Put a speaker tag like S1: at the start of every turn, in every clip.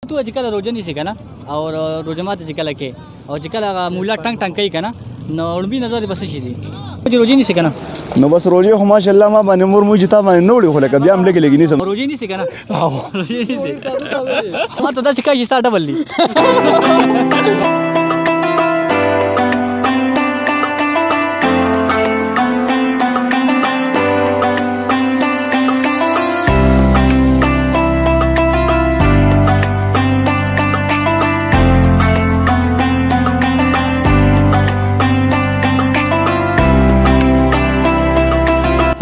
S1: تو چې کله روزه نیسې که نه او روزه ماته چې کله کې او چې کله هغه مولا ټنګ ټنګ کوي که نه نو لومبي نظر دې به څه شي ځي چې روزې نیسې که نه
S2: نو بس روزې خو ماشاءالله ما باندې مور موږ تا باندې نه وړي خو لکه بیا هم لږې لږې نیسم
S1: روزې نیسې که نه روزې نیسې ما ته داسې کوي چې ستا ډبل دي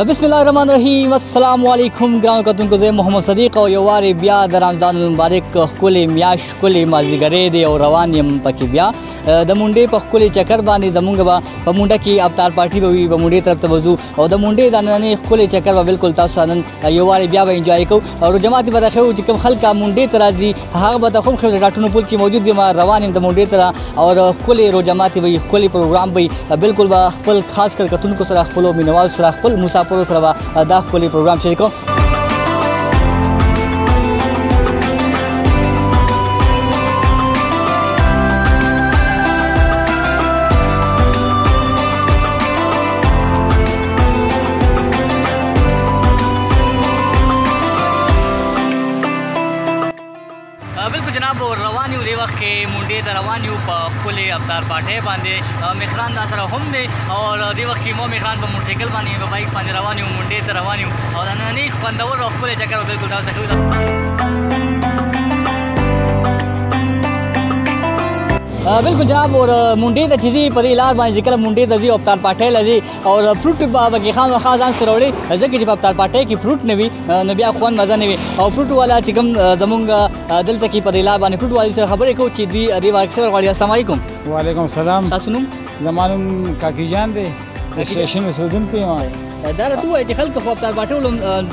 S1: بسم الله الرحمن الرحیم السلام علیکم ګرانو کتونکو زه محمد صدیق او یو وارې بیا د رمضان المبارک ښکلې میاشت ښکلې مازدیګرۍ دی او روان یم پکې بیا د منډې په ښکلې چکر باندې زمونږ به په منډه کې افطار پارټي به وي به منډې طرف ته وځو او د منډې د نننۍ ښکلې چکر به بالکل تاسو نن یو وارې بیا به انجوای کوو او جماعت به داخلو چې کوم خلک منډې ته راځي هغه به د کوم خلک ډاټونو پول کې موجود یم روان یم د منډې ته او ښکلې روجمات وي ښکلې پروګرام وي بالکل به خپل خاص کر کتونکو سره خپلو مینوالو سره خپل مسافرو سره به دا ښکلې پروګرام شریکوم بالکل جناب روان یو دې وخت کې منډې ته روان یو په ښکلې افطار پارټۍ باندې مهران دا سره هم دی او دې وخت کې مو مهران په موټرسایکل باندې په بایک باندې روان یو منډې ته روان یو او د نننۍ خوندور او ښکلې چکر به بالکل تاسو ته ښیو بالکل جناب اور منډې ته چې ځي په دې لار باندې چې کله منډې ته ځي او افطار پارټۍ له ځي او فروټ به کې خامخا ځان سره وړي ځکه چې په افطار پارټۍ کې فروټ نه وي نو بیا خوند مزه نه وي او فروټ والا چې کوم زمونږ دلته کې په دې لار باندې فروټ والي سره خبرې کوو چې دوی دې واکسر غواړي السلام علیکم
S3: وعلیکم السلام
S1: تاسو نوم
S3: زما نوم کاکی جان دی سټیشن اوسېدونکی یم
S1: دا راته ووایه چې خلک خو افطار پارټۍ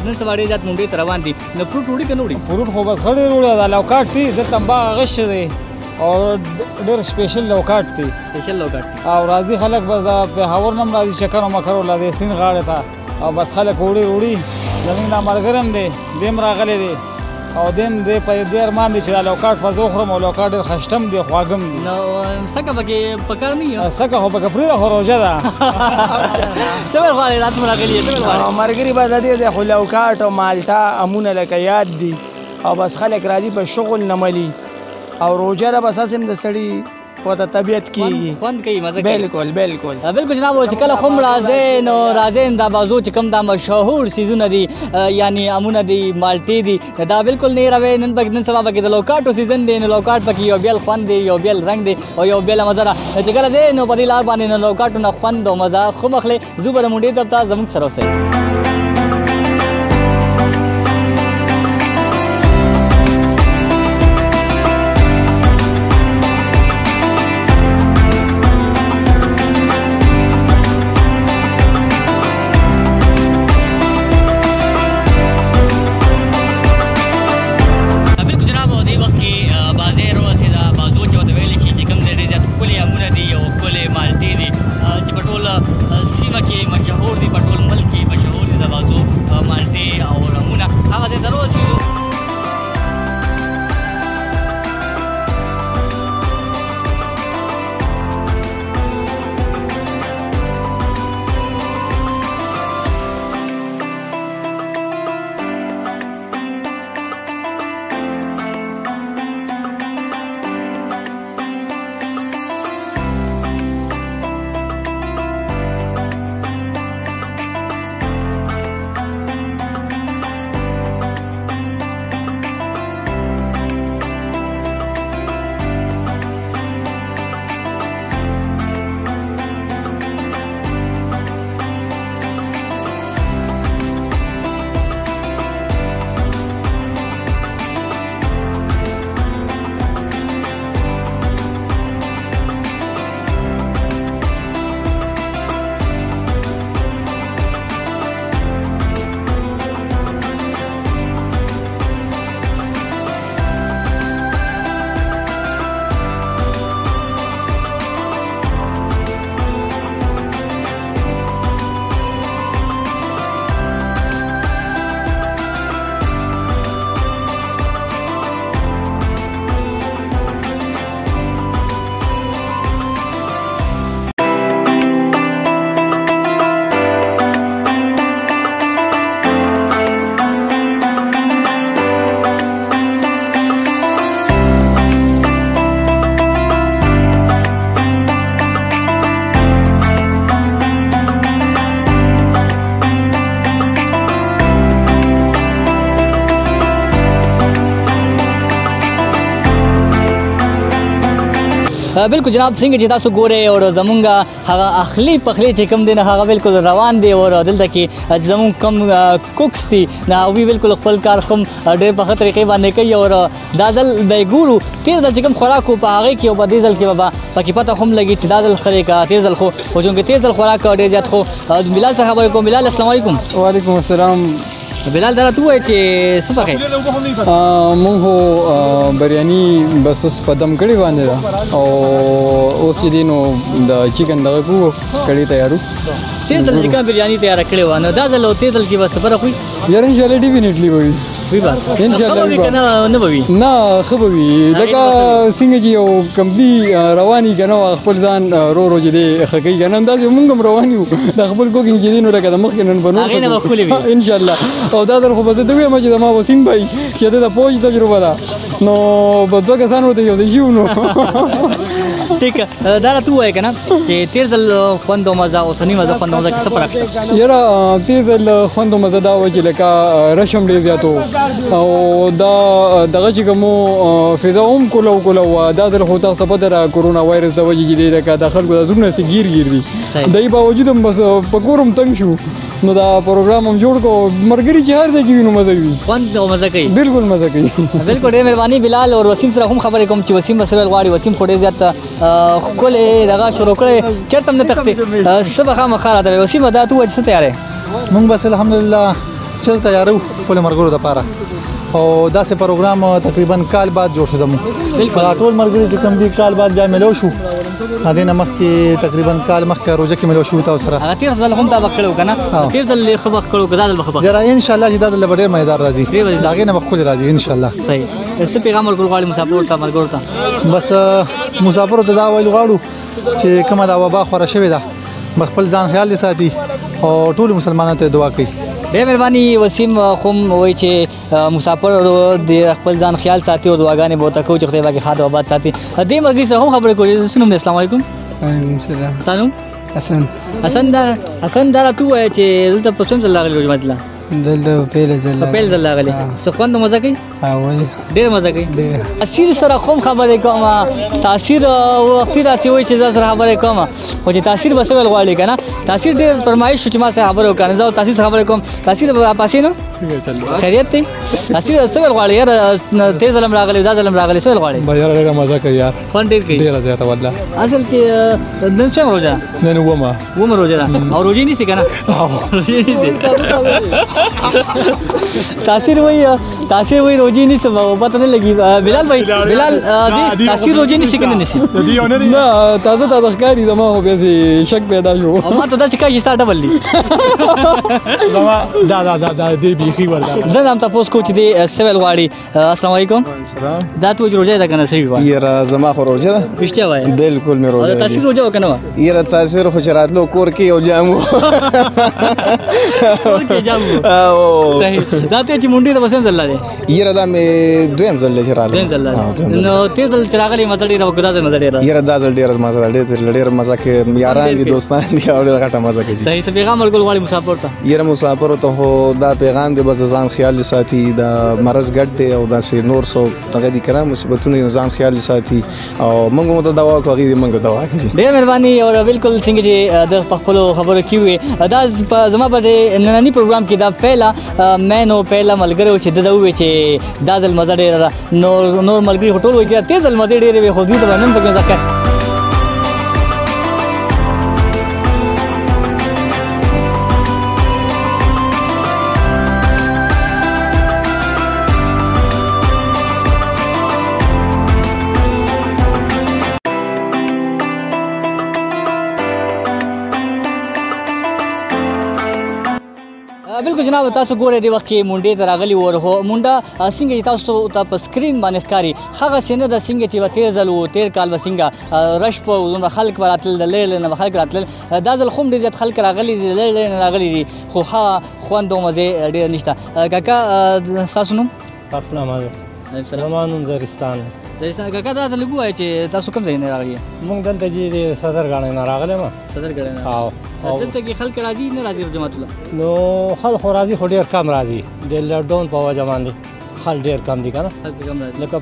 S1: نن سبا ډېر زیات منډې ته روان دي نو فروټ وړي که نه وړي
S3: فروټ خو بس ښه ډېر وړي دا لوکاټ دي دلته باغ غش دی او ډېر سپیشل لوکاټ دی
S1: سپیشل لوکاټ دی
S3: او راځي خلک بس د پېښور نه هم راځي چکر او مکر ولا د سیند غاړې ته او بس خلک وړي زموږ دا ملګری هم دی دی هم راغلی دی او دین دی په دې ارمان دی چې دا لوکاټ په زه وخورم او لوکاټ ډېر ښایسته هم دی خواږه هم دي
S1: نو سکه پکې پکار نه وي
S3: سکه خو پکې پرېږده خو روژه ده
S1: څه ویل غواړې رات مو راغلي څه ویل غواړې
S4: ملګري به د دې خو لوکاټ او مالټا امونه لکه یاد دي او بس خلک راځي په شغل نه ملي او روژه ده بس هسې هم د سړي ورته طبیعت کېږي
S1: خوند کوي مزه کوي
S4: بالکل
S1: بالکل جناب چې کله خو هم راځئ نو راځئ دا بازو چې کوم دا مشهور سیزونه دي یعنی امونه دي مالټې دي دا بالکل نه روي نن سبا پکې د لوکاټو سیزن دی نو لوکاټ پکې یو بیل خوند دی یو بیل رنګ دی او یو بیل مزه ده چې کله ځئ نو په دې لار باندې نو لوکاټو نه خوند او مزه خو مخلې زو به د منډې طرف ته زموږ سره اوسئ سیمه کې مشهور دي په ټول ملک کې مشهور بالکل جناب څنګه چې تاسو ګورئ او زمونږ هغه اخلي پخلی چې کوم دی نه هغه بالکل روان دی او دلته کې زمونږ کوم کوکس دي نه هغوی بالکل خپل کار هم ډېر په ښه طریقې باندې کوي او دا ځل به یې ګورو تېر ځل چې کوم خوراک و په هغې کې او په دې ځل کې به پکې پته هم لګي چې دا ځل ښه دی که تېر ځل خو چونکې تېر ځل خوراک ډېر زیات خو بلال سره خبرې کوم. بلال السلام علیکم.
S5: وعلیکم السلام.
S1: بلال دا راته ووایه چې څه پخې
S5: مونږ خو بریاني بس په دم کړې باندې ده او اوس چې دی نو د چکن دغه کو کړی تیارو.
S1: تېر ځل چې کومه بریاني تیاره کړې وه نو دا ځل او تېر ځل کې به څه فرق وي؟
S5: یاره انشاءالله ډیفینیټلی به وي.
S1: انشاءالله نه به وي.
S5: نه ښه به وي لکه څنګه چې یو کمپني رواني که نه خپل ځان رو رو چې دی ښه کوي که نه همداسې مونږ هم روان یو د خپل کوکینګ چې دی نو لکه د مخکې نن به نور
S1: هغې نه به ښکلې وي
S5: انشاءالله. او دا ځل خو به زه ته ویم چې زما وسیم بھائی چې د فوج تجربه ده نو به دوه کسان ورته یو ځای شي نو
S1: ټیک دا راته ووایه که نه چې تېر ځل خوند او مزه اوسني مزه خوند او مزه کې څه فرق شته؟
S5: یاره تېر ځل خوند او مزه دا وه چې لکه رش هم ډېر زیات و او دا دغه چې کوم فضا هم کوله وه. دا ځل خو تاسو پته ده کرونا وایرس د وجې چې دی لکه د خلکو د زړونه هسې ګیر دي دې باوجود هم بس په کور هم تنګ شو نو دا پروګرام هم جوړ کړو ملګري چې هر ځای کې وي نو مزه وي
S1: خوند او مزه کوي.
S5: بالکل مزه کوي.
S1: بالکل ډېر مهرباني بلال او وسیم سره هم خبرې کوم چې وسیم به څه ویل غواړي. وسیم خو ډېر زیات ښکلې دغه شروع کړی چېرته هم نه تښتې څه به خامخا راته وایي. وسیم دا ته ووایه چې څه تیار یې؟
S6: مونږ بس الحمدلله چل تیارو خپلو ملګرو دپاره او داسې پروګرام تقریبا کال بعد جوړ شو زموږ. بالکل ټول ملګري چې کوم دي کال بعد بیا ملو شو د دې نه مخکې تقریبا کال مخکې روژه کې ملو شو تاسو سره.
S1: هغه تېر ځل هم دا به کړی و که نه تېر ځل یې ښه به کړی و که دا ځل به ښه به
S6: یاره انشاءالله چې دا ځل به ډېر مزیدار راځي د هغې نه به ښکلې راځي انشاءالله.
S1: صحیح. څه پیغام ورکول غواړي مسافرو ته ملګرو ته؟
S6: بس مسافرو ته دا ویل غواړو چې کومه دا وبا خوره شوې ده خپل ځان خیال ساتي او ټولو مسلمانانو ته دعا کوي.
S1: ډېر مهرباني. وسیم خو هم وایي چې مسافر د خپل ځان خیال ساتي او دعاګانې به ورته کوو چې خدای پاک یې ښاد او آباد ساتي. دې ملګري سره هم خبرې کوو. څه نوم دی؟ السلام علیکم.
S5: وعلیکم السلام.
S1: ستا نوم؟ حسن دا راته ووایه چې دلته په څوم ځل راغلي روژه ماتله؟
S5: دلته پیل ځل
S1: راغلی. څه خوند او مزه کوي؟ ډېر مزه کوي. تاثیر سره خو هم خبرې کوم تاثیر وختي داسې وایي چې زه سره خبرې کوم خو چې تاثیر به څه ویل غواړي که نه تاثیر ډېر فرمایش شو چې ما سره خبرې وکړه نو زه تاثیر سره خبرې کوم. تاثیر به پاسې نو خیریت دی؟ تاثیر څه ویل غواړي یاره تېر ځل هم راغلی دا ځل هم راغلی څه ویل غواړي؟
S5: یاره ډېره مزه کوي یار
S1: خوند ډېر کوي
S5: ډېره زیاته والله.
S1: اصل کې نن څومره روژه ده؟
S5: نن اومه
S1: روژه ده او روژې نیسي که نه؟ روژې نیسي. تاثیر وایي روژې نیسم او پته نه لګي. بلال بھائی بلال تاثیر روژې نیسي که نه نیسي؟
S5: نه تازه ښکاري زما خو بیا چې شک پیدا شو
S1: او ما ته داسې ښکاري چې ستا ډبل دي.
S6: دا دې بیخي ورده
S1: زه هم تپوس کوم چې دې څه ویل غواړي. السلام علیکم. دا ته وایي چې روژه ده که نه صحیح وایي؟
S7: یاره زما خو روژه ده.
S1: رښتیا وایې؟
S7: بالکل مې روژه ده.
S1: تاثیر روژه وه که نه وه؟
S7: یاره تاثیر خو چې راتلو کور کې یو جام و.
S1: کور کې جام و. صحیح. دا ته چې منډې ته به څوم ځل راغلې؟
S7: یاره دا مې دویم ځل دی چې راغلی.
S1: دویم ځل راغلی. نو تېر ځل چې راغلې مزه ډېره وه که دا ځل مزه ډېره؟
S7: یاره دا ځل ډېره مزه ده ډېره مزه کوي یاران دي دوستان دي او ډېره غټه مزه کوي.
S1: صحیح. څه پیغام ورکول غواړي مسافرو ته؟
S7: یاره مسافرو ته خو دا پیغام دی بس ځان خیال ساتي دا مرض ګډ دی او داسې نور څو دغه دي که نه مصیبتونه ځان خیال ساتي او موږ هم ورته دوا کوو هغوی دې موږ ته دوا کوي.
S1: ډېره مهرباني. او بالکل څنګه چې د په خپلو خبرو کې وې دا زما په دې ننني پروګرام کې دا پهله مین او پهله ملګری و چې ده ووایي چې دا ځل مزه ډېره ده. نور ملګري خو ټول وایي چې تېر ځل مزې ډېرې وې خو دوی ته به نن پکې مزه کوي. بالکل جناب تاسو ګورئ د وخت کې منډې ته راغلي وو. منډه څنګه چې تاسو ته په سکرین باندې ښکاري هغسې نه ده څنګه چې به تېر ځل و تېر کال به څنګه رش په دومره خلک به راتلل د لرې نه به خلک راتلل. دا ځل خو هم ډېر زیات خلک راغلي دي د لرې نه راغلي دي خو ښه خوند او مزې ډېره نشته. کاکا ستاسو نوم؟
S8: اسلام زما نوم زرستان.
S1: کاکا دا ته لږ ووایه چې تاسو کوم ځای نه راغلي؟
S8: مونږ دلته چې د صدرګاڼۍ نه راغلی یم.
S1: صدرګاڼۍ نه؟ دلته کې خلک راځي نه راځي جماعت الله؟
S8: نو خلک خو راځي خو ډېر کم راځي د لاکډاون په وجه باندې خل ډېر کم دي که نه
S1: هلته کم راځي
S8: لکه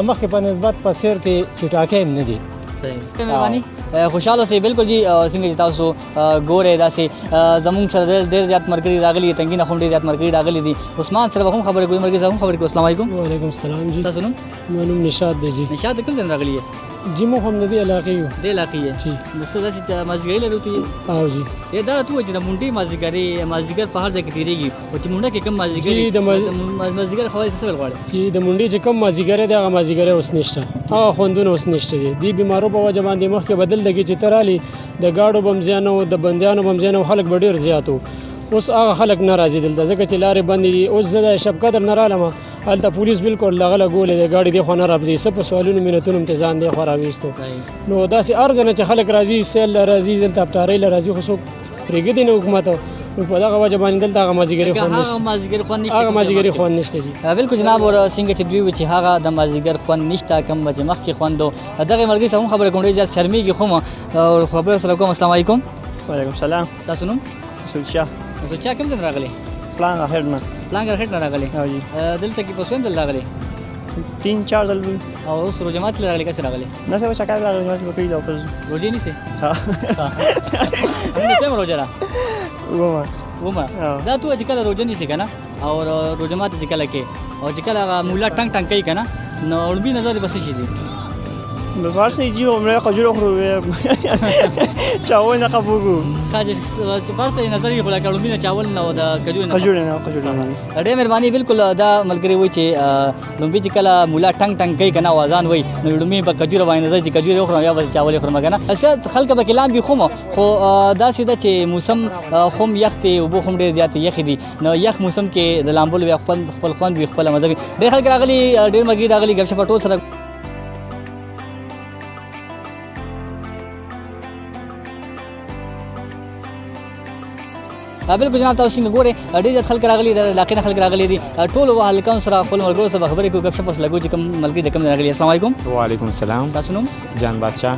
S8: مخکې په نسبت په سیر کې چټاکۍ هم نه دي
S1: صحیح مهرباني خوشحاله اوسئ بالکل جی څنګه چې تاسو ګورئ داسې زموږ سره ډېر زیات ملګري راغلي دي تنګي نه هم ډېر زیات ملګري راغلي دي عثمان سره به هم خبرې کوو ملګري سره هم خبرې کوو السلام علیکم
S8: وعلیکم السلام جی
S1: تاسو نوم
S8: ما نوم نشاد دی جی
S1: نشاد د کوم ځای نه راغلي یې
S8: جی موږ هم د دې علاقې یو
S1: دې علاقې یې
S8: جی
S1: د څه داسې مازدیګري لرو ته یې
S8: او جی
S1: دا ته وایي چې د مونډې مازدیګر په هر ځای کې تېرېږي او چې مونډه کې کم مازدیګر
S8: جی د
S1: مازدیګر خبرې څه ویل غواړي
S8: چې د مونډې چې کم مازدیګر دی هغه مازدیګر اوس نشته هغه خوندونه اوس نشته دي دې بیمارو په وجه باندې مخکې بدل لګي چې ته رالي د ګاډو به هم زیان و د بندیانو به هم زیان و خلک به ډېر زیات و اوس هغه خلک نه راځي دلته ځکه چې لارې بندې دي اوس زه د شب قدر نه رالم هلته پولیس بالکل دغه لګولې دی ګاډي دې خوا نه رابدي څه په سوالونو مینتونو امتحان دی خوا راویستو نو داسې هر ځای نه چې خلک راځي سیل له راځي دلته افطارۍ له راځي خو څوک پرېږدي نه حکومت نو په دغه وجه باندې دلته هغه مازدیګري خوند نشته جي
S1: بالکل جناب اور څنګه چې دوی و چې هغه د مازدیګر خوند نشته کم چې مخکې خوند دغه ملګري سره هم خبرې کوم ډېر زیات شرمېږي خو او خبرې سره کوم السلام علیکم
S9: وعلیکم السلام
S1: تاسو نوم
S9: مسعود شاه
S1: مسعود شاه کوم ځای نه راغلی
S9: پلانګر هډ نه
S1: راغلی دلته کې په څوم ځل راغلی
S9: 3-4 ځل
S1: او اوس روزه ماتې راغلی کسه راغلی
S9: نه څه شکایت راغلی نو کوي دا اوس
S1: روزه نیسه
S9: ها
S1: همدا څه روزه را وما دا تو چې کله روزه نیسه کنه او روزه ماتې چې کله کې او چې کله مولا ټنګ کوي کنه نو اوربي نظر بس شي دي
S9: بفارسی جی عمره قجور خورو چاول نه قبوګو
S1: خاجه فارسی نظر یې خلا کړو مینه چاول نه او د کجور نه ډېر مهرباني بالکل دا ملګری وای چې لومبي چې کله مولا ټنګ کوي کنه आवाज وای نو لومبي په کجور باندې نظر چې کجور خورم یا بس چاول خورم کنه اسه خلک به کلام به خو دا سیده چې موسم خوم یخته او بو خوم ډېر زیات یخ دي نو یخ موسم کې د لامبول وي خپل خوند وي خپل مزه ډېر خلک راغلي ډېر مګي راغلي غب شپ ټول سره بالکل جناب تاسو څنګه ګورئ ډېر زیات خلک راغلي د علاقې نه خلک راغلي دي ټول هلکانو سره خپل ملګرو سره خبرې کوو ګپ شپ اوس لګو چې کوم ملګري د کوم راغلي السلام علیکم
S10: وعلیکم السلام
S1: تاسو نوم
S10: جان بادشاه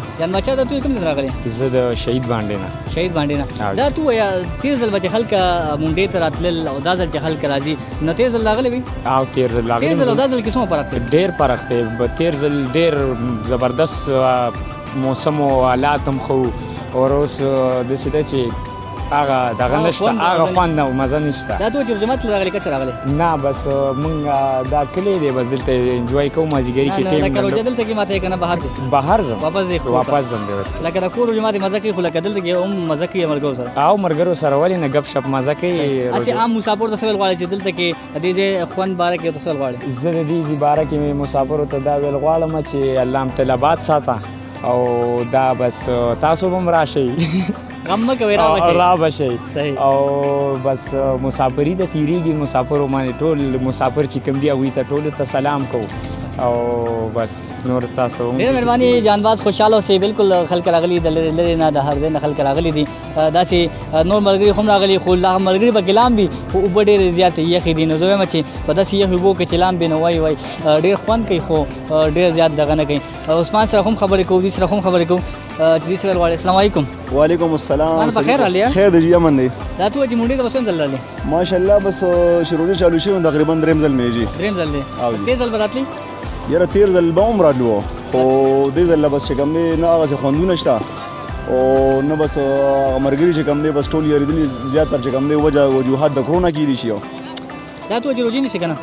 S1: د توی کوم راغلي
S10: زه د شهید باندې نه
S1: دا تو یا تیر ځل بچ خلک مونډې ته راتلل او دا ځل چې خلک راځي نو تیر ځل راغلي وي
S10: او تیر ځل
S1: او دا ځل کې څومره فرق دی
S10: ډېر فرق دی تیر ځل ډېر زبردست موسم او حالات هم خو اور اوس د سیده چې هغه دغه نشته هغه خوند او مزه نشته
S1: دا دوه جماعت راغلي کڅ راغلي
S10: نه بس مونږ دا کلی دی بس دلته انجوای کوو مازیګری کې ټیم
S1: لکه روزه دلته کې ماته کنه
S10: بهر ځم
S1: واپس ځم لکه دا کور جماعت مزه کوي خو لکه دلته کې هم مزه کوي مرګو سره
S10: او مرګرو سره ولې نه غب شپ مزه کوي
S1: اسی عام مسافر ته سوال غواړي چې دلته کې د دې خوند باره کې ته سوال غواړي
S10: زه د دې باره کې مسافر ته دا ویل غواړم چې الله طلبات ساته او دا بس تاسو هم راشئ
S1: غم کوي
S10: را بشي او بس مسافری د تیریږي مسافر باندې ټول مسافر چې کوم دی او ته ټول ته سلام کوو او بس نور تاسو
S1: ډېر مهرباني جانباز خوشاله اوسئ بالکل خلک راغلي د لرې نه د هر ځای نه خلک راغلي دي داسې نور ملګري هم راغلي خو لا ملګري به ګلام وي خو اوبه ډېرې زیاتې یخې دي نو زه وایم چې په داسې یخ اوبو کې چې لام وي نو وایي ډېر خوند کوي خو ډېر زیات دغه نه کوي عثمان سره هم خبرې کوو دې سره هم خبرې کوو چې دې سره غواړي السلام علیکم
S2: وعلیکم السلام
S1: بخیر علیا
S2: خیر دی یمن دی
S1: دا تو چې مونډې ته بسون ځل راغلی
S2: ماشاءالله بس شروع چالو شي تقریبا دریم ځل مې جی
S1: دریم ځل دی تیر ځل براتلی
S2: یاره تیر ځل به عمر راتلو خو دې ځل بس چې کوم دی نه هغه خوندونه شته او نه بس مرګري چې کوم دی بس ټول یریدلی زیاتره چې کوم دی وجوهات د کرونا کې دي شي
S1: دا تو چې روزي نشي کنه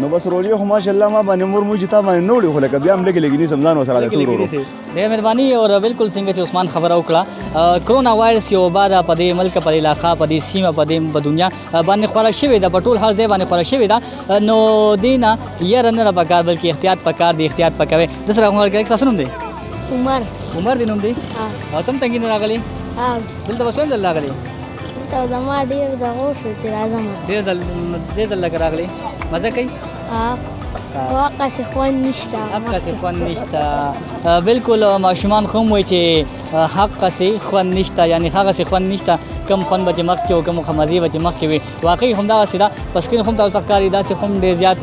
S2: نو بس روزي خو ماشاءالله ما باندې مور موجي تا باندې نوړي خو لکه بیا هم لګي نه سمځان وسره ته ورو
S1: ډېر مهرباني او بالکل څنګه چې عثمان خبره وکړه کرونا وایرس یو بعد په دې ملک په علاقہ په دې سیمه په دې په دنیا باندې خورا شوی دا په ټول هر ځای باندې خورا شوی دا نو دینا یې رنه پکار بلکې احتیاط پکار دی احتیاط پکوي د سره عمر کې تاسو نوم دی عمر دی نوم دی او تم تنګ نه راغلی دلته وسوم ځل راغلی
S11: ته زما ډیر دغه شو چې راځم
S1: ډیر ځل راغلی مزه کوي
S11: واقع څه خوان نشته
S1: بالکل ماشومان خو وای چې حق سي خوند نشته، یعنی هغه سي خوند نشته کم خوند به چې مخکې او کم مزې به چې مخکې وي. واقعي همدغسې ده، په سکرین هم تاسو ته ښکاري داسې هم ډېر زیات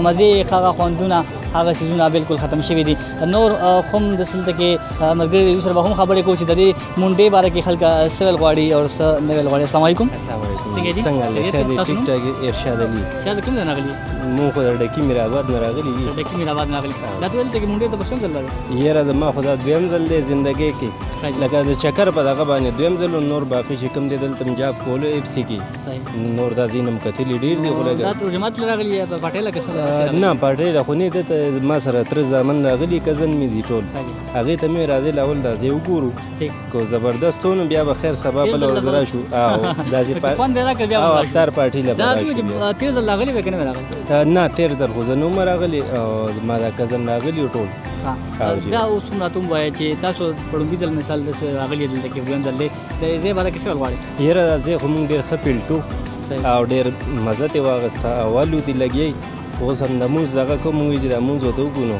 S1: مزې هغه خوندونه هغه څیزونه بالکل ختم شوي دي. نور هم دلته کې ملګري دوی سره به هم خبرې کوو چې د دې منډې باره کې خلک څه ویل غواړي او څه نه ویل غواړي. السلام علیکم. څنګه دي؟
S12: څنګه ټیک ټاک. ارشاد علي.
S1: ارشاد کوم ځای راغلي؟
S12: مو خو د ډکی میرآباد نه راغلي دي.
S1: ډکی میرآباد نه راغلي. دا ته ویل ته کې منډې ته بسوم ځل راغلی؟
S12: یاره د ما خو دا دویم ځل دی زندګۍ کې، لکه د چکر په دغه باندې دویم ځل، نور باقي چې کوم دی دلته مجاب کولو اف سی کې نور دا زینم کتلی ډیر دی. خو
S1: دا ته جماعت راغلی یا په پټیله کې سره؟
S12: نه پټیله خو نه ده، ما سره تر ځامن راغلی کزن می دي ټول، هغه ته مې راځي لاول دا زه وګورو کو زبردستونه بیا به خیر سبا بل ورزرا شو. او دا زی په
S1: خوند نه کړ بیا
S12: افطار پارټی له
S1: دا ته تیر ځل راغلی وکنه راغلی؟
S12: نه تیر ځل خو زه نو راغلی او ما دا کزن راغلی ټول.
S1: دا اوس هم راته ووایه چې تاسو په لومړي ځل مثال داسې راغلي دلته کې دویم ځل دی د ځای باره کې څه ویل غواړئ؟
S12: یاره ځای خو مونږ ډېر ښه پیلټو او ډېر مزه ترې واخیسته، اول ودې لګیایي، اوس هم د مونځ دغه کوم وي چې دا مونځ ورته وکړو نو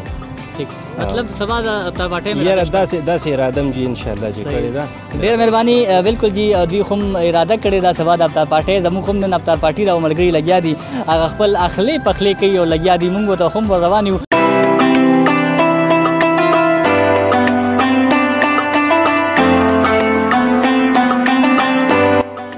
S1: ٹھیک مطلب سبا د افطار پارټۍ
S12: یاره داسې اراده م جي انشاءالله چې کړې ده.
S1: ډېره مهرباني. بالکل جی دوی هم اراده کړې ده سبا د افطار پارټۍ، زموږ هم نن افطار پارټي ده او ملګري لګیا دي هغه خپل اخلي پخلي کوي او لګیا دي، مونږ ورته هم روان یو.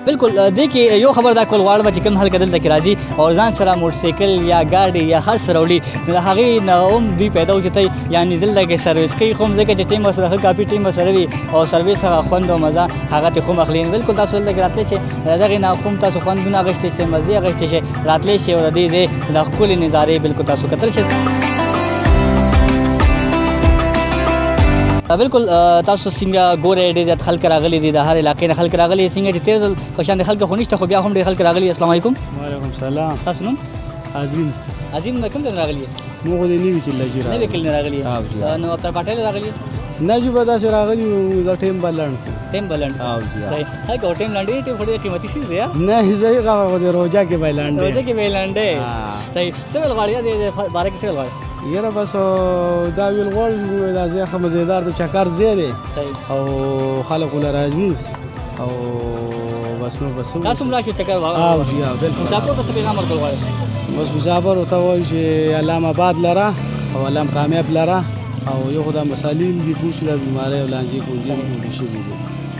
S1: بالکل دې کې یو خبر دا کول غواړم چې کوم خلک دلته کې راځي او ځان سره موټرسایکل یا ګاډي یا هر څه راوړي د هغې نه هم دوی پیدا وچتئ، یعنې دلته کې سروس کوي، خو هم ځکه چې ټیم ورسره ښه کافي ټیم ورسره وي او سروس هغه خوند او مزه هغه ترې هم اخلي. بالکل تاسو دلته کې راتلی شئ، د دغې نه هم تاسو خوندونه اخیستی شئ، مزې اخیستی شئ، راتلی شئ او د دې ځای د ښکلې نظارې بالکل تاسو کتل شئ. بالکل تاسو څنګه ګورئ ډېر زیات خلک راغلي دي، د هر علاقې نه خلک راغلي، څنګه چې تېر ځل په شان د خلکو خو نشته خو بیا هم ډېر خلک راغلي. السلام علیکم.
S13: وعلیکم السلام.
S1: تاسو نوم؟
S13: عظیم.
S1: عظیم کوم ځای راغلي یې؟
S13: موږ خو د نوي کلي راغلي.
S1: نوي کلي راغلي یې؟ نو افطار پارټۍ راغلي یې؟
S13: نه جی به داسې راغلي یو دا ټیم به لنډ
S1: ټیم به لنډ. صحیح. هلکه ټیم لنډ دی، ټیم خو ډېر قیمتي څیز دی.
S13: نه صحیح خبره خو د روژه کې به لنډ دی.
S1: روژه کې به لنډ دی. صحیح. څه ویل غواړې د باره کې څه ویل غواړې؟
S13: یاره بس دا ویل غواړم دا ځای ښه مزېدار د چکر ځای دی او خلک ورله راځي او بس نو بس
S1: تاسو هم راشئ چکر
S13: او جی بالکل.
S1: مسافرو ته څه پیغام ورکول غواړئ؟
S13: بس مسافر ورته وایو چې علام آباد لره او علام کامیاب لره او یو خو دا مسالیم دي پوه شو دا بیمارۍ او لانجې کونجې ټولې شوي دي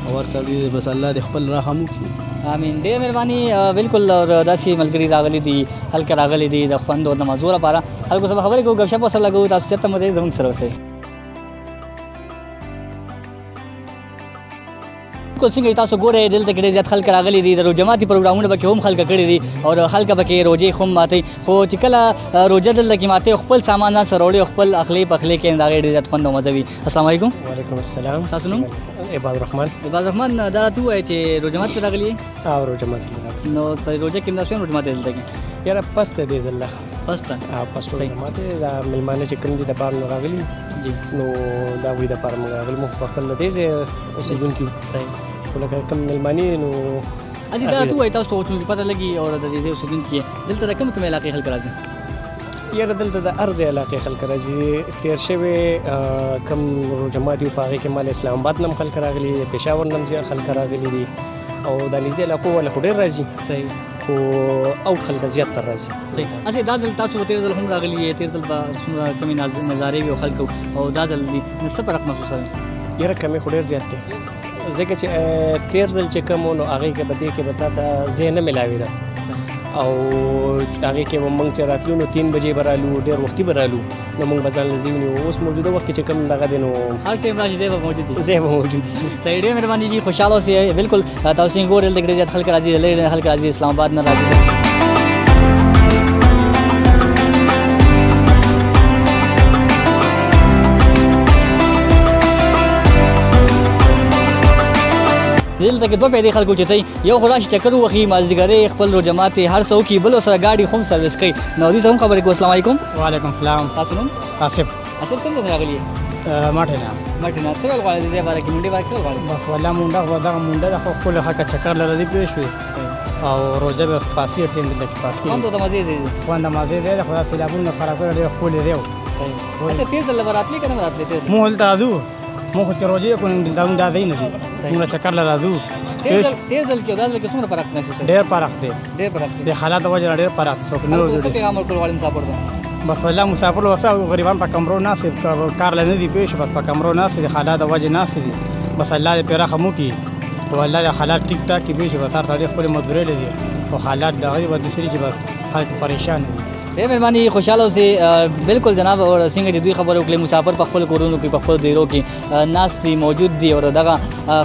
S13: او هر سړي بس الله دې خپل رحم وکړي.
S1: امین. ډېره مهرباني. بالکل داسې ملګري راغلي دي، خلک راغلي دي د خوند او د مزو لپاره، خلکو سره خبرې کوو، ګپ شپ ورسره لګوو، تاسو چېرته مو ځئ زموږ سره اوسئ. بالکل څنګه تاسو ګورئ دلته کې ډېر زیات خلک راغلي دي، د روژماتي پروګرامونه پکې هم خلک کړي دي او خلک پکې روژې هم ماتوي، خو چې کله روژه دلته کې ماتوي خپل سامان ځان سره وړي او خپل اخلي پخلي کوي، د هغې ډېر زیات خوند او مزه وي. السلام علیکم.
S14: وعلیکم السلام.
S1: تاسو نوم؟
S14: عباد الرحمن.
S1: عباد الرحمن. دا ته ووایه چې روژه ماتي راغلي یې؟
S14: او روژه ماتي راغلي.
S1: نو په روژه کې همداسې هم روژه ماتي دلته کې؟
S14: یاره پسته دی ځله
S1: پسته.
S14: پسته روژه ماتي دا مېلمانه چې کوم دي د بار نه راغلي نو د هغوی دپاره موږ راغلي، موږ په خپل د دې ځای اوسېدونکي یو.
S1: صحیح.
S14: خو لکه کوم مېلمانې نو
S1: اجي دا ته وایي تاسو ته چې پته لګي او د دې ځای اوسېدونکي دلته د کوم علاقې خلک راځي؟
S14: یاره دلته د هر ځای علاقې خلک راځي. تېر شوی کوم روژه ماتي په هغې کې مال اسلام آباد نه هم خلک راغلي دي، پېښور نه هم زیات خلک راغلي دي او دا نږدې علاقو والا خو ډېر راځي.
S1: صحیح.
S14: خو اوټ خلک زیات تر راځي.
S1: صحیح. هسې دا ځل تاسو به تېر ځل هم راغلي یې، تېر ځل به څومره کمې نظارې وي او خلکو او دا ځل دي نو څه فرق محسوسوئ؟
S14: یاره کمې خو ډېر زیات دی، ځکه چې تېر ځل چې کوم و نو هغې کې به دې کې به تا ته ځای نه میلاوېده او هغې کې به موږ چې راتلو نو 3 بجې به رالو، ډېر وختي به رالو نو موږ به ځان له ځای ونیو. اوس موجوده وخت کې چې کوم دغه دی نو
S1: هر ټایم راشي ځای به موجود دي.
S14: ځای به موجود دي.
S1: صحیح. ډېره مهرباني جي، خوشحاله اوسئ. بالکل تاسو څنګه ګورئ دلته ډېر زیات خلک راځي، د لرې نه خلک راځي، اسلام آباد نه راځي. دلته کې دوه پیدې خلکو چتئ، یو خو راشي چکر ووهي، مازدیګرۍ خپل روژه ماتې هر څه وکړي، بل ورسره ګاډي هم سروس کوي. نو دوی سره هم خبرې کوو. السلام علیکم.
S15: وعلیکم السلام.
S1: تاسو نوم؟
S15: آصف.
S1: آصف کوم ځای راغلي یې؟
S15: ماټې نه.
S1: ماټې نه. څه ویل غواړې د دې باره کې منډې باره کې څه ویل غواړې؟
S15: بس والله منډه خو دغه منډه ده خو ښکلې ښه که چکر لره دي پوه شوې او روژه به پاس کېږي ټیم دلته چې پاس کېږي.
S1: خوند د مزې دی.
S15: خوند د مزې دی خو دا سیلابونه خراب کړی ډېر ښکلې دی.
S1: صحیح. اچھا تېر ځل به راتلې که نه به راتلې؟
S15: مونږ هلته ځو مونږ چې روزي کوو دا ځای نه دي موږ چکر لراځو
S1: تیر ځل کې دا ځل کې څومره فرق محسوس
S15: ډېر فرق دی د حالات وجه ډېر فرق
S1: څه پیغام ورکول غواړي مسافر ته
S15: بس والله مسافر وسه غریبان په کمرو ناست کار لنه دي پېښ بس په کمرو ناست دي حالات وجه ناست دي بس الله دې پیرا خمو کی او الله دې حالات ټیک ټاک کې پېښ بس هر سړی خپل مزدوري لري او حالات دغه به د سری چې بس خلک پریشان دي
S1: بے مهرباني خوشاله اوسئ بالکل جناب اور څنګه چې دوی خبرو کړې مسافر په خپل کورونو کې په خپل دیرو کې ناست دي موجود دي او دغه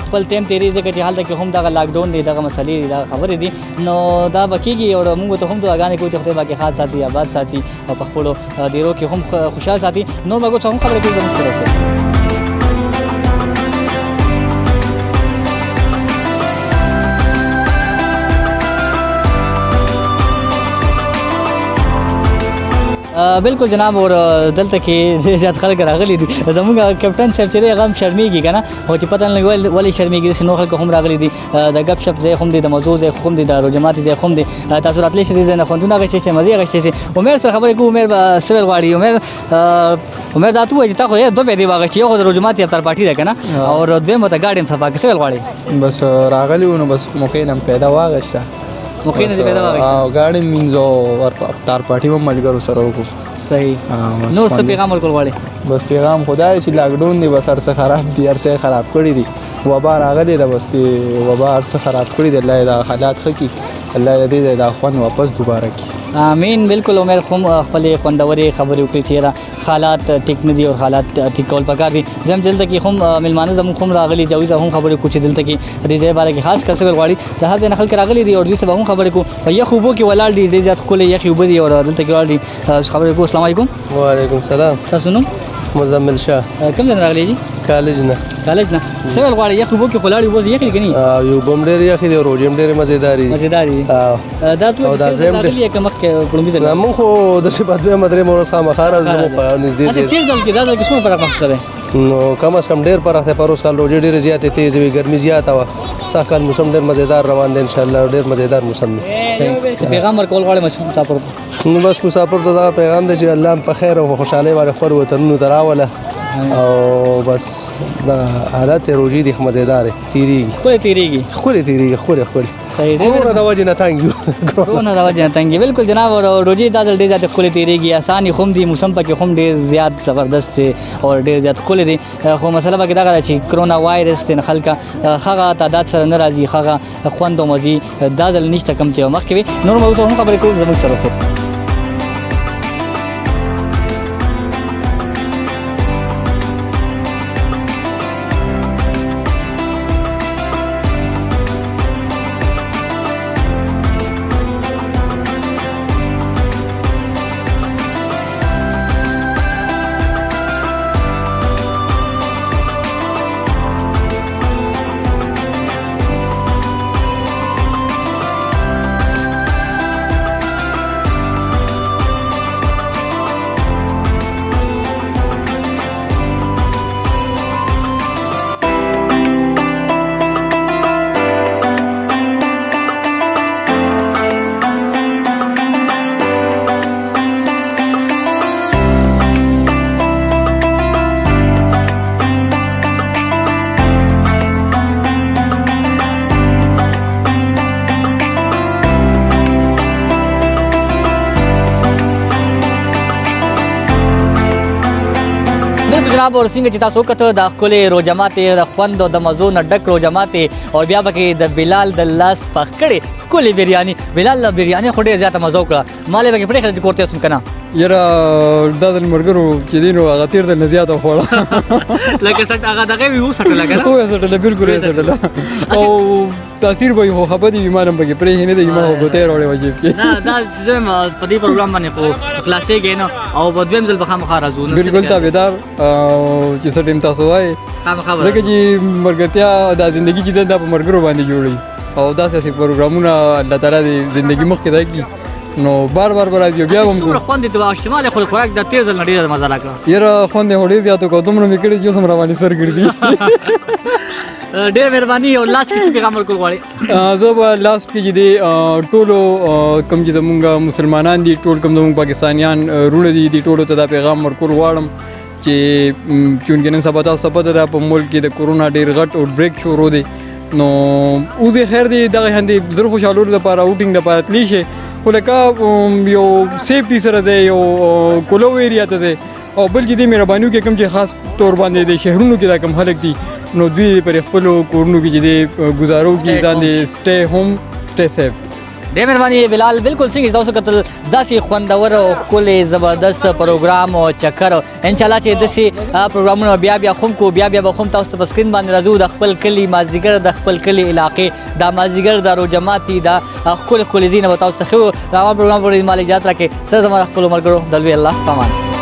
S1: خپل ټیم تیری ځکه چې حالت کې هم دغه لاک ډاون دی دغه مسلې دا خبرې دي نو دا بکیږي او موږ ته هم دعاګانې کوو چې خدای پاک خاص ساتي آباد ساتي او په خپل دیرو کې هم خوشاله ساتي نو موږ ته هم خبرې کوي زموږ سره بالکل جناب اور دلته کې زیات خلک راغلي دي زموږ کیپټن صاحب چې هغه هم شرمېږي که نه او چې پته نه لګي ولې شرمېږي داسې نور خلک هم راغلي دي د ګپ شپ ځای هم دی د موضوع ځای هم دی د روجمات ځای هم دی تاسو راتلی شئ دې ځای نه خوندونه اخیستی شئ مزې اخیستی شئ عمر سره خبرې کوو عمر به څه ویل غواړي عمر دا ته ووایي چې تا خو دوه پیدې واخیستې یو خو د روجمات افطار پارټي ده که نه او دویم ورته ګاډي هم صفا کړې څه ویل غواړي
S7: بس راغلی وو نو بس موقع نه پیدا واخیسته
S1: موقع نه پیدا واخیسته
S7: او ګاډي مینځو افطار پارټي هم ملګرو سره وکړو
S1: صحیح نور څه پیغام ورکول غواړي
S7: بس پیغام خدای چې لاک ډاون دی بس هر څه خراب دي هر څه خراب کړي دي وبا راغلی ده بس دې وبا هر څه خراب کړي دي الله دا حالات ښه کړي الله دې دا خوند واپس دوباره کړي
S1: امین بالکل عمر هم خپل خوندورې خبرې وکړي چې حالات ټیک نه دي او حالات ټیک کول پکار دي زم دلته کې هم ملمانه زموږ هم راغلي جویزه هم خبرې کوي چې دلته کې دې ځای باره کې خاص کر څه غواړي د هر ځای نه خلک راغلي دي او دوی سبا هم خبرې کوي په یخ اوبو کې ولاړ دي ډېر زیات ښکلې یخې اوبه دي او دلته کې ولاړ دي خبرې کوو السلام علیکم
S12: وعلیکم سلام
S1: تاسو نوم
S12: مزمل شاه
S1: کوم ځای نه راغلي دي
S12: کالج نه
S1: څه ویل غواړي یخ اوبو کې ولاړ اوبه یخې دي که نه
S12: یو بم ډېرې یخې دي او روژې هم ډېرې مزېدارې
S1: دي دا ته راغلي که مخکې کړومبي ځل
S12: موږ خو داسې په دویمه درېیمه ورځ خامخا راځو زموږ په نږدې ځای
S1: تېر ځل کې دا ځل کې څومره فرق محسوسه دی
S12: نو کم از کم ډېر فرق دی پر اوس کال روژې ډېرې زیاتې تېزې وي ګرمي زیاته وه سږ کال موسم ډېر مزېدار روان دی انشاءالله ډېر مزېدار موسم دی
S1: پیغام ورکول غواړم مسافر ته
S12: نو بس مسافر ته دا پیغام دی چې الله هم په خیر او په خوشحالۍ باندې خپل وطنونو ته راوله او بس دا حالت روژې دي مزېدارې تېرېږي ښکلې
S1: صحیح
S12: کرونا د وجې نه تنګ یو
S1: کرونا د وجې نه تنګ بالکل جناب روژې دا ځل ډېر زیات ښکلې تېرېږي اسانې هم دي موسم پکې هم ډېر زیات زبردست دی او ډېر زیات ښکلې دی خو مسله پکې دغه ده چې کرونا وایرس دی نه خلکه هغه تعداد سره نه راځي هغه خوند او مزې دا ځل نشته کوم چې مخکې وي نور موږ هم خبرې کوو زموږ سره جناب اور څنګه چې تاسو وکړه د ښکلې روجماتې د خوند او د مزو نه ډک روجماتې او بیا پکې د بلال د لاس پخ کړې ښکلې بریاني بلال له بریاني خو ډېر زیاته مزه وکړه ما یې پکې پرېښوده چې کور ته اوسم که نه
S5: یاره دا د ملګرو چې دی نو هغه تېر ځل نه زیاته خوړه
S1: لکه هغه دغه وي وسټله که نه
S5: وسټله بالکل وسټله او تاثیر به یې خو خفه دي ما هم پکې پرېښې نه دی ما خو ګوتې راوړې وه جیب کې
S1: نه دا زه په دې پروګرام باندې خو خلاصېږي نه او په دویم ځل به خامخا راځو
S5: بالکل تابعدار چې څه ټیم تاسو وایې ځکه چې ملګرتیا دا زندګي چې ده دا په ملګرو باندې جوړوي او داسې پروګرامونه الله تعالی د زندګي مخکې دا کړي نو بار بار راځي بیا هم
S1: څومره خوند دې په شمال خپل خوراک د تېر ځل نه ډېره مزه راکړه
S5: یاره خوند یې خو ډېر زیات وکړو دومره مې کړي چې اوس هم روانې سر ګرځي
S1: ډېر مهرباني او لاس کې څه پیغام ورکول غواړې
S5: زه به لاس کې چې دی ټولو کوم چې زمونږ مسلمانان دي ټول کوم زمونږ پاکستانیان وروڼه دي دې ټولو ته دا پیغام ورکول غواړم چې چونکې نن سبا تاسو ته پته ده په ملک کې د کرونا ډېر غټ آوټ بریک شروع دی نو اوس یې خیر دی دغه شانې زړه خوشحالولو دپاره اوټینګ دپاره تللی شي خو لکه یو سیفټي سره دی یو کولو ایریا ته دی او بل چې دې مهربانیو کې کوم چې خاص طور باندې د شهرونو کې دا کوم خلک دي نو دوی پر خپلو کورونو کې چې دی ګزارو کې ځان دې سټے ہوم سټے سیف
S1: ډېر مهرباني بلال بالکل څنګه تاسو کتل داسې خوندور او ښکلی زبردست پروګرام او چکر انشاءالله چې داسې پروګرامونه بیا خم کو بیا به خم تاسو ته په سکرین باندې راځو د خپل کلي مازدیګر د خپل کلي علاقې دا مازدیګر د روجماتي دا ښکلي ځایونه به تاسو ته ښیو د هغه پروګرام پورې مال اجازت راکړئ سره زما د خپلو ملګرو د لوی الله په امان